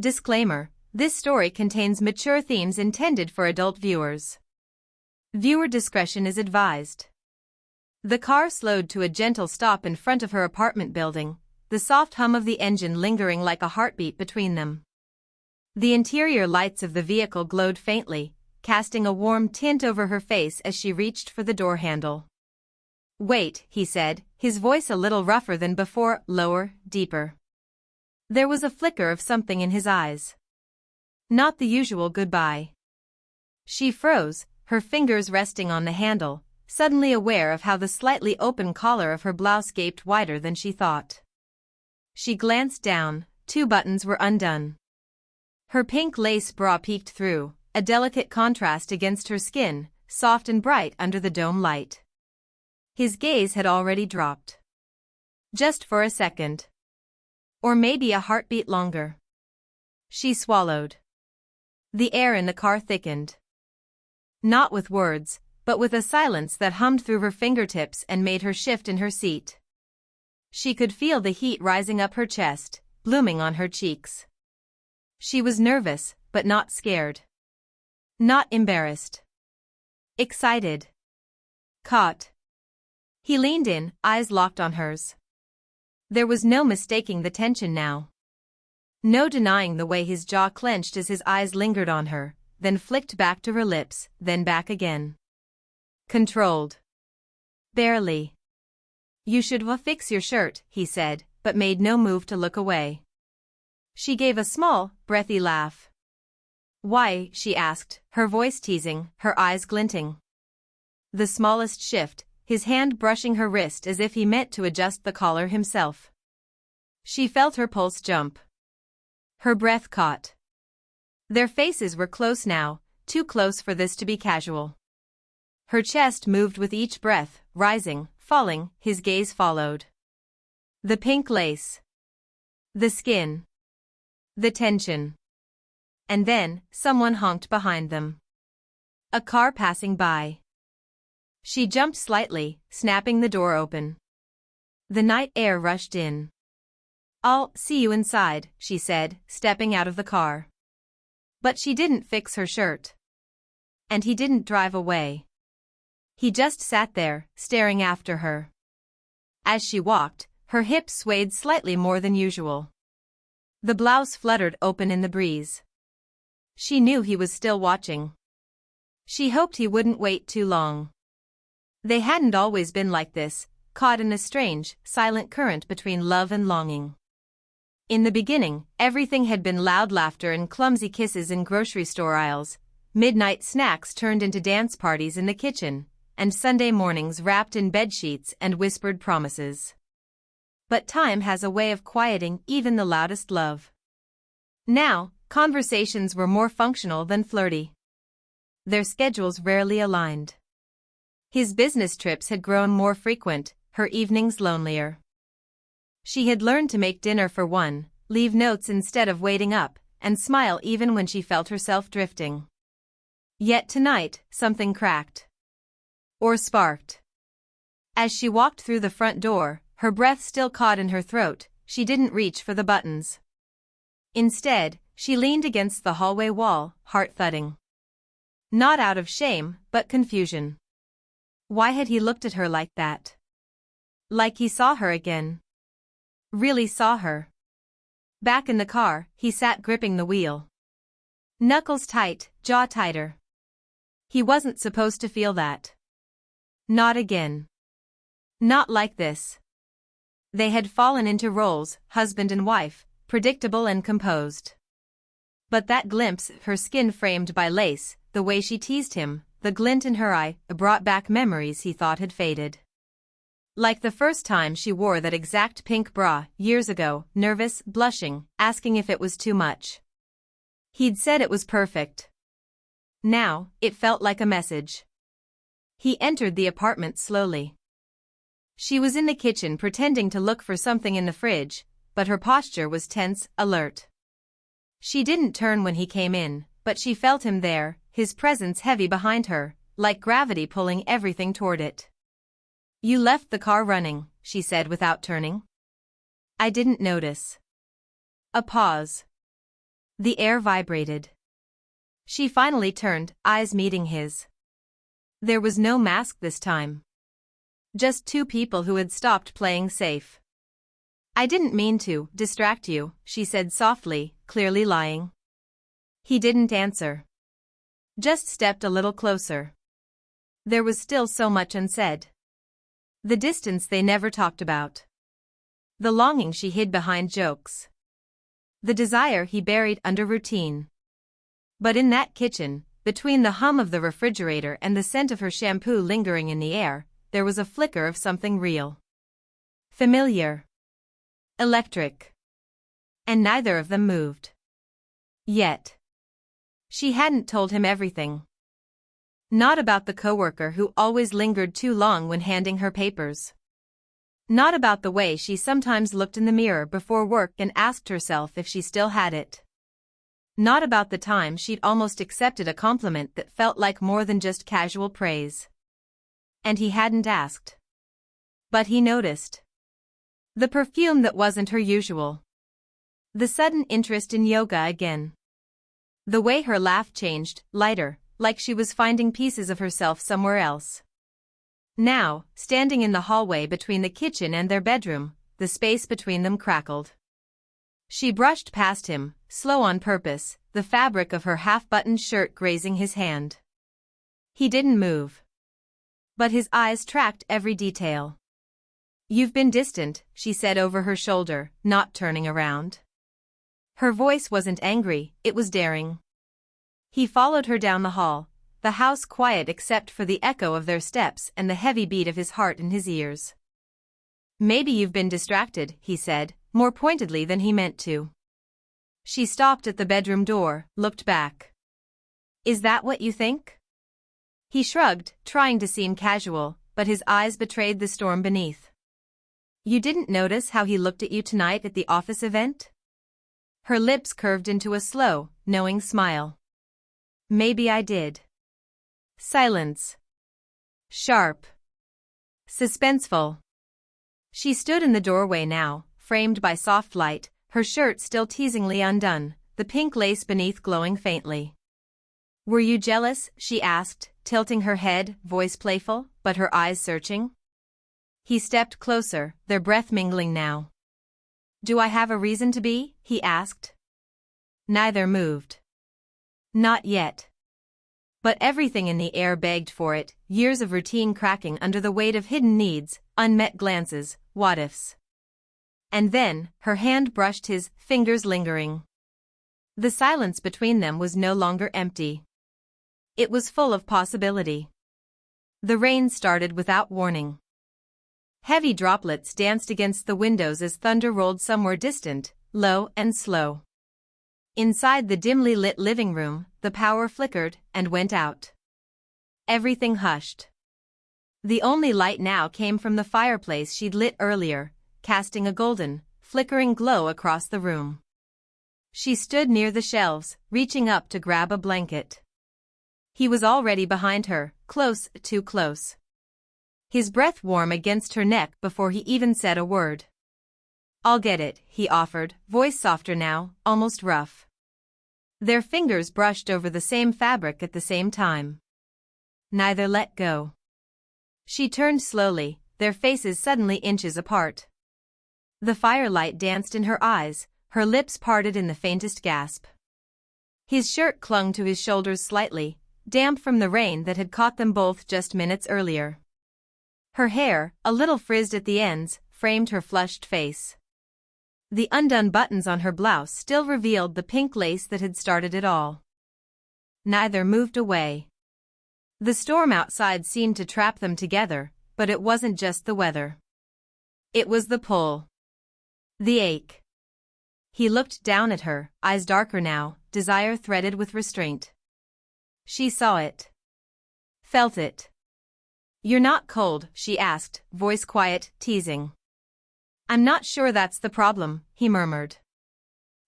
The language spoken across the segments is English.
Disclaimer: this story contains mature themes intended for adult viewers. Viewer discretion is advised. The car slowed to a gentle stop in front of her apartment building, the soft hum of the engine lingering like a heartbeat between them. The interior lights of the vehicle glowed faintly, casting a warm tint over her face as she reached for the door handle. "Wait," he said, his voice a little rougher than before, lower, deeper. There was a flicker of something in his eyes. Not the usual goodbye. She froze, her fingers resting on the handle, suddenly aware of how the slightly open collar of her blouse gaped wider than she thought. She glanced down, 2 buttons were undone. Her pink lace bra peeked through, a delicate contrast against her skin, soft and bright under the dome light. His gaze had already dropped. Just for a second. Or maybe a heartbeat longer. She swallowed. The air in the car thickened. Not with words, but with a silence that hummed through her fingertips and made her shift in her seat. She could feel the heat rising up her chest, blooming on her cheeks. She was nervous, but not scared. Not embarrassed. Excited. Caught. He leaned in, eyes locked on hers. There was no mistaking the tension now. No denying the way his jaw clenched as his eyes lingered on her, then flicked back to her lips, then back again. Controlled. Barely. "You should fix your shirt," he said, but made no move to look away. She gave a small, breathy laugh. "Why?" she asked, her voice teasing, her eyes glinting. The smallest shift, his hand brushing her wrist as if he meant to adjust the collar himself. She felt her pulse jump. Her breath caught. Their faces were close now, too close for this to be casual. Her chest moved with each breath, rising, falling, his gaze followed. The pink lace. The skin. The tension. And then, someone honked behind them. A car passing by. She jumped slightly, snapping the door open. The night air rushed in. "I'll see you inside," she said, stepping out of the car. But she didn't fix her shirt. And he didn't drive away. He just sat there, staring after her. As she walked, her hips swayed slightly more than usual. The blouse fluttered open in the breeze. She knew he was still watching. She hoped he wouldn't wait too long. They hadn't always been like this, caught in a strange, silent current between love and longing. In the beginning, everything had been loud laughter and clumsy kisses in grocery store aisles, midnight snacks turned into dance parties in the kitchen, and Sunday mornings wrapped in bedsheets and whispered promises. But time has a way of quieting even the loudest love. Now, conversations were more functional than flirty. Their schedules rarely aligned. His business trips had grown more frequent, her evenings lonelier. She had learned to make dinner for one, leave notes instead of waiting up, and smile even when she felt herself drifting. Yet tonight, something cracked. Or sparked. As she walked through the front door, her breath still caught in her throat, she didn't reach for the buttons. Instead, she leaned against the hallway wall, heart thudding. Not out of shame, but confusion. Why had he looked at her like that? Like he saw her again. Really saw her. Back in the car, he sat gripping the wheel. Knuckles tight, jaw tighter. He wasn't supposed to feel that. Not again. Not like this. They had fallen into roles, husband and wife, predictable and composed. But that glimpse, her skin framed by lace, the way she teased him, the glint in her eye, brought back memories he thought had faded. Like the first time she wore that exact pink bra, years ago, nervous, blushing, asking if it was too much. He'd said it was perfect. Now, it felt like a message. He entered the apartment slowly. She was in the kitchen pretending to look for something in the fridge, but her posture was tense, alert. She didn't turn when he came in, but she felt him there, his presence heavy behind her, like gravity pulling everything toward it. "You left the car running," she said without turning. "I didn't notice." A pause. The air vibrated. She finally turned, eyes meeting his. There was no mask this time. Just two people who had stopped playing safe. I didn't mean to distract you, she said softly, clearly lying. He didn't answer. Just stepped a little closer. There was still so much unsaid. The distance they never talked about. The longing she hid behind jokes. The desire he buried under routine. But in that kitchen, between the hum of the refrigerator and the scent of her shampoo lingering in the air, there was a flicker of something real. Familiar. Electric. And neither of them moved. Yet. She hadn't told him everything. Not about the coworker who always lingered too long when handing her papers. Not about the way she sometimes looked in the mirror before work and asked herself if she still had it. Not about the time she'd almost accepted a compliment that felt like more than just casual praise. And he hadn't asked. But he noticed. The perfume that wasn't her usual. The sudden interest in yoga again. The way her laugh changed, lighter, like she was finding pieces of herself somewhere else. Now, standing in the hallway between the kitchen and their bedroom, the space between them crackled. She brushed past him, slow on purpose, the fabric of her half-buttoned shirt grazing his hand. He didn't move. But his eyes tracked every detail. You've been distant, she said over her shoulder, not turning around. Her voice wasn't angry, it was daring. He followed her down the hall, the house quiet except for the echo of their steps and the heavy beat of his heart in his ears. Maybe you've been distracted, he said, more pointedly than he meant to. She stopped at the bedroom door, looked back. Is that what you think? He shrugged, trying to seem casual, but his eyes betrayed the storm beneath. You didn't notice how he looked at you tonight at the office event? Her lips curved into a slow, knowing smile. Maybe I did. Silence. Sharp. Suspenseful. She stood in the doorway now, framed by soft light, her shirt still teasingly undone, the pink lace beneath glowing faintly. Were you jealous? She asked, tilting her head, voice playful, but her eyes searching. He stepped closer, their breath mingling now. Do I have a reason to be? He asked. Neither moved. Not yet. But everything in the air begged for it, years of routine cracking under the weight of hidden needs, unmet glances, what-ifs. And then, her hand brushed his, fingers lingering. The silence between them was no longer empty. It was full of possibility. The rain started without warning. Heavy droplets danced against the windows as thunder rolled somewhere distant, low and slow. Inside the dimly lit living room, the power flickered and went out. Everything hushed. The only light now came from the fireplace she'd lit earlier, casting a golden, flickering glow across the room. She stood near the shelves, reaching up to grab a blanket. He was already behind her, close, too close. His breath warm against her neck before he even said a word. I'll get it, he offered, voice softer now, almost rough. Their fingers brushed over the same fabric at the same time. Neither let go. She turned slowly, their faces suddenly inches apart. The firelight danced in her eyes, her lips parted in the faintest gasp. His shirt clung to his shoulders slightly, damp from the rain that had caught them both just minutes earlier. Her hair, a little frizzed at the ends, framed her flushed face. The undone buttons on her blouse still revealed the pink lace that had started it all. Neither moved away. The storm outside seemed to trap them together, but it wasn't just the weather. It was the pull. The ache. He looked down at her, eyes darker now, desire threaded with restraint. She saw it. Felt it. You're not cold, she asked, voice quiet, teasing. I'm not sure that's the problem, he murmured.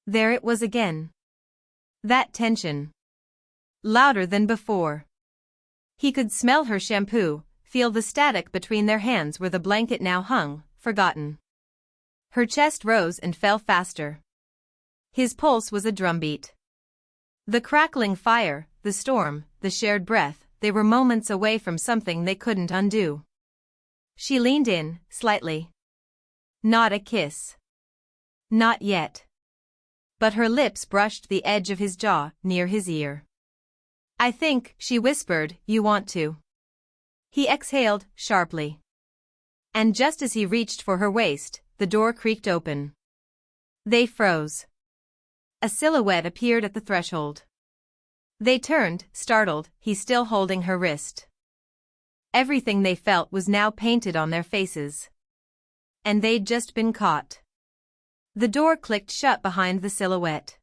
There it was again. That tension. Louder than before. He could smell her shampoo, feel the static between their hands where the blanket now hung, forgotten. Her chest rose and fell faster. His pulse was a drumbeat. The crackling fire, the storm, the shared breath, they were moments away from something they couldn't undo. She leaned in, slightly. Not a kiss. Not yet. But her lips brushed the edge of his jaw, near his ear. I think, she whispered, you want to. He exhaled, sharply. And just as he reached for her waist, the door creaked open. They froze. A silhouette appeared at the threshold. They turned, startled, he still holding her wrist. Everything they felt was now painted on their faces. And they'd just been caught. The door clicked shut behind the silhouette.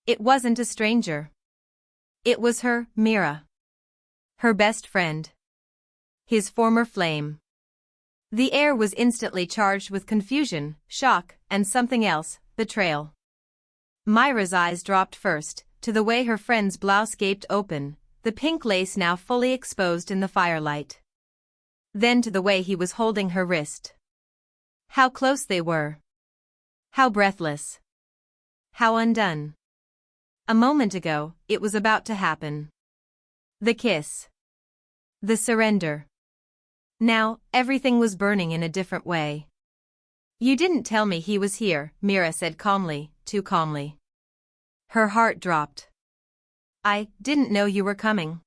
It wasn't a stranger. It was her, Mira. Her best friend. His former flame. The air was instantly charged with confusion, shock, and something else, betrayal. Myra's eyes dropped first, to the way her friend's blouse gaped open, the pink lace now fully exposed in the firelight. Then to the way he was holding her wrist. How close they were. How breathless. How undone. A moment ago, it was about to happen. The kiss. The surrender. Now, everything was burning in a different way. You didn't tell me he was here, Mira said calmly, too calmly. Her heart dropped. I didn't know you were coming.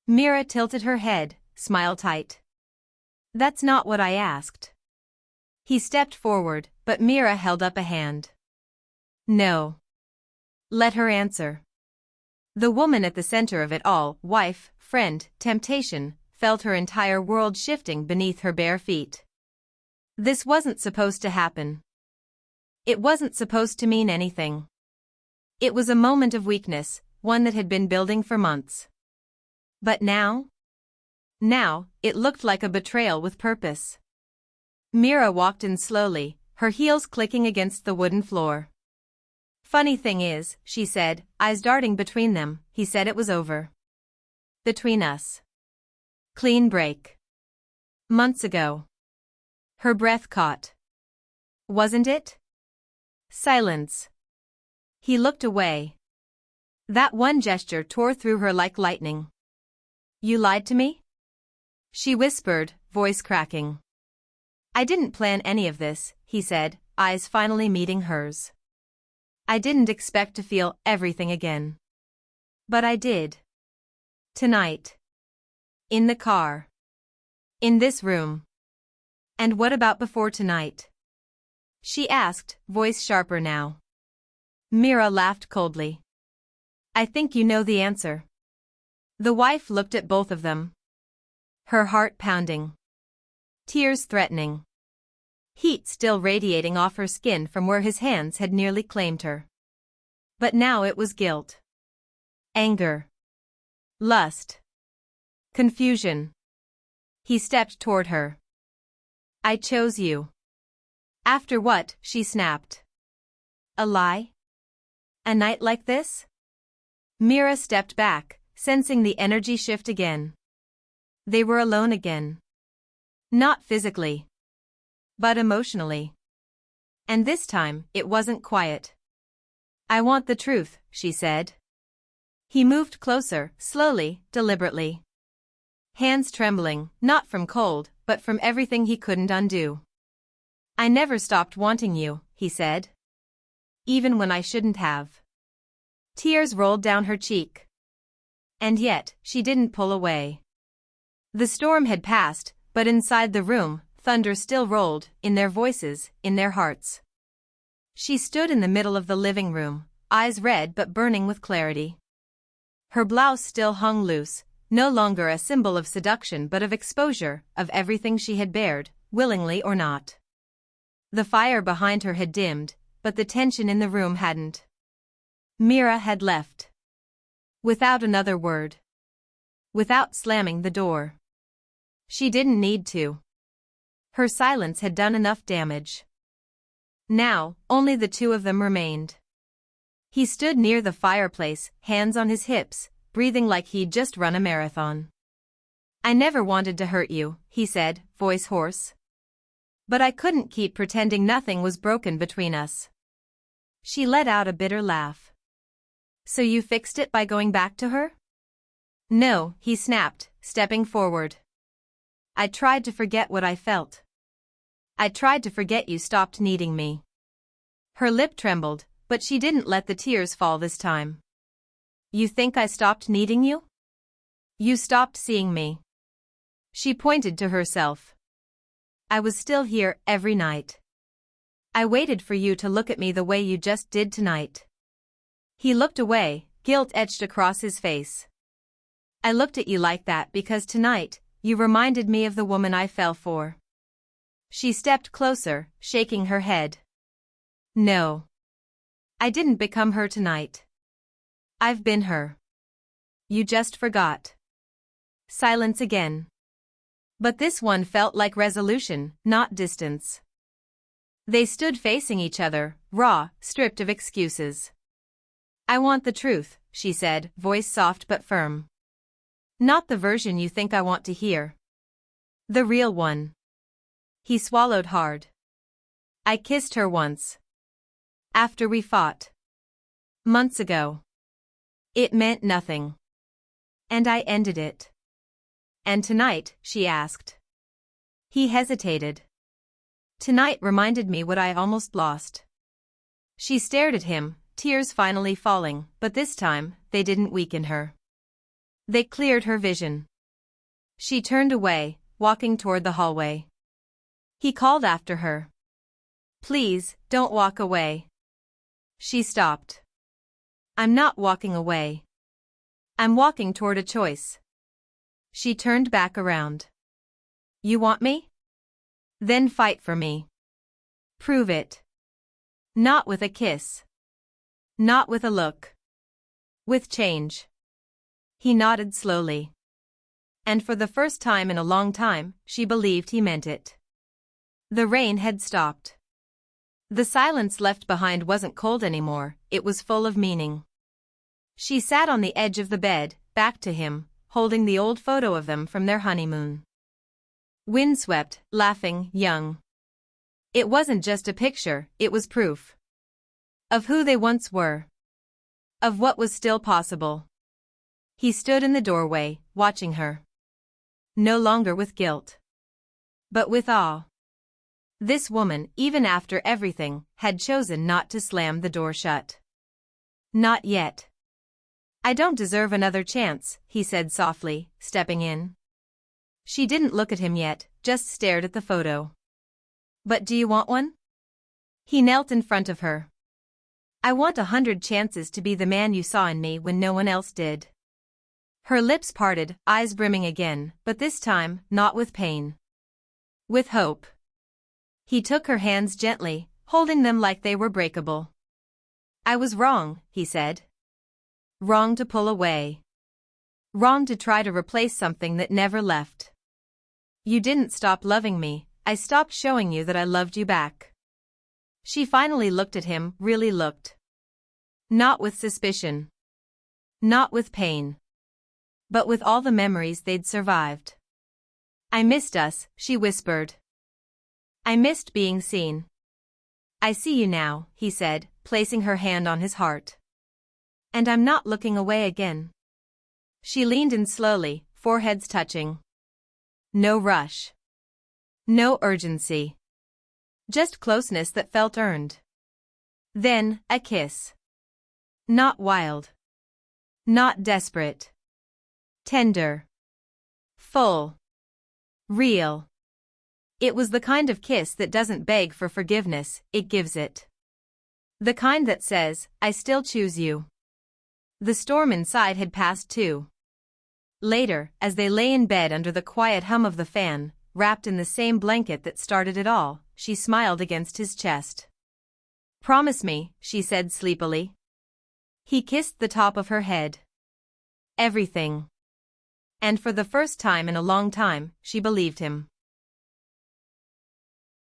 Mira tilted her head, smile tight. That's not what I asked. He stepped forward, but Mira held up a hand. No. Let her answer. The woman at the center of it all, wife, friend, temptation, felt her entire world shifting beneath her bare feet. This wasn't supposed to happen. It wasn't supposed to mean anything. It was a moment of weakness, one that had been building for months. But now? Now, it looked like a betrayal with purpose. Mira walked in slowly, her heels clicking against the wooden floor. Funny thing is, she said, eyes darting between them, he said it was over. Between us. Clean break. Months ago. Her breath caught. Wasn't it? Silence. He looked away. That one gesture tore through her like lightning. You lied to me? She whispered, voice cracking. I didn't plan any of this, he said, eyes finally meeting hers. I didn't expect to feel everything again. But I did. Tonight. In the car. In this room. And what about before tonight? She asked, voice sharper now. Mira laughed coldly. I think you know the answer. The wife looked at both of them. Her heart pounding. Tears threatening. Heat still radiating off her skin from where his hands had nearly claimed her. But now it was guilt. Anger. Lust. Confusion. He stepped toward her. I chose you. After what? She snapped. A lie? A night like this? Mira stepped back, sensing the energy shift again. They were alone again. Not physically. But emotionally. And this time, it wasn't quiet. I want the truth, she said. He moved closer, slowly, deliberately. Hands trembling, not from cold, but from everything he couldn't undo. I never stopped wanting you, he said. Even when I shouldn't have. Tears rolled down her cheek. And yet, she didn't pull away. The storm had passed, but inside the room, thunder still rolled, in their voices, in their hearts. She stood in the middle of the living room, eyes red but burning with clarity. Her blouse still hung loose, no longer a symbol of seduction but of exposure, of everything she had bared, willingly or not. The fire behind her had dimmed, but the tension in the room hadn't. Mira had left. Without another word. Without slamming the door. She didn't need to. Her silence had done enough damage. Now, only the two of them remained. He stood near the fireplace, hands on his hips, breathing like he'd just run a marathon. I never wanted to hurt you, he said, voice hoarse. But I couldn't keep pretending nothing was broken between us. She let out a bitter laugh. So you fixed it by going back to her? No, he snapped, stepping forward. I tried to forget what I felt. I tried to forget you stopped needing me. Her lip trembled, but she didn't let the tears fall this time. You think I stopped needing you? You stopped seeing me. She pointed to herself. I was still here every night. I waited for you to look at me the way you just did tonight. He looked away, guilt etched across his face. I looked at you like that because tonight, you reminded me of the woman I fell for. She stepped closer, shaking her head. No. I didn't become her tonight. I've been her. You just forgot. Silence again. But this one felt like resolution, not distance. They stood facing each other, raw, stripped of excuses. I want the truth, she said, voice soft but firm. Not the version you think I want to hear. The real one. He swallowed hard. I kissed her once. After we fought. Months ago. It meant nothing. And I ended it. And tonight, she asked. He hesitated. Tonight reminded me what I almost lost. She stared at him, tears finally falling, but this time, they didn't weaken her. They cleared her vision. She turned away, walking toward the hallway. He called after her. Please, don't walk away. She stopped. I'm not walking away. I'm walking toward a choice. She turned back around. You want me? Then fight for me. Prove it. Not with a kiss. Not with a look. With change. He nodded slowly. And for the first time in a long time, she believed he meant it. The rain had stopped. The silence left behind wasn't cold anymore, it was full of meaning. She sat on the edge of the bed, back to him, holding the old photo of them from their honeymoon. Windswept, laughing, young. It wasn't just a picture, it was proof. Of who they once were. Of what was still possible. He stood in the doorway, watching her. No longer with guilt. But with awe. This woman, even after everything, had chosen not to slam the door shut. Not yet. I don't deserve another chance, he said softly, stepping in. She didn't look at him yet, just stared at the photo. But do you want one? He knelt in front of her. I want 100 chances to be the man you saw in me when no one else did. Her lips parted, eyes brimming again, but this time, not with pain. With hope. He took her hands gently, holding them like they were breakable. I was wrong, he said. Wrong to pull away. Wrong to try to replace something that never left. You didn't stop loving me, I stopped showing you that I loved you back. She finally looked at him, really looked. Not with suspicion. Not with pain. But with all the memories they'd survived. I missed us, she whispered. I missed being seen. I see you now, he said, placing her hand on his heart. And I'm not looking away again. She leaned in slowly, foreheads touching. No rush. No urgency. Just closeness that felt earned. Then, a kiss. Not wild. Not desperate. Tender. Full. Real. It was the kind of kiss that doesn't beg for forgiveness, it gives it. The kind that says, I still choose you. The storm inside had passed too. Later, as they lay in bed under the quiet hum of the fan, wrapped in the same blanket that started it all, she smiled against his chest. Promise me, she said sleepily. He kissed the top of her head. Everything. And for the first time in a long time, she believed him.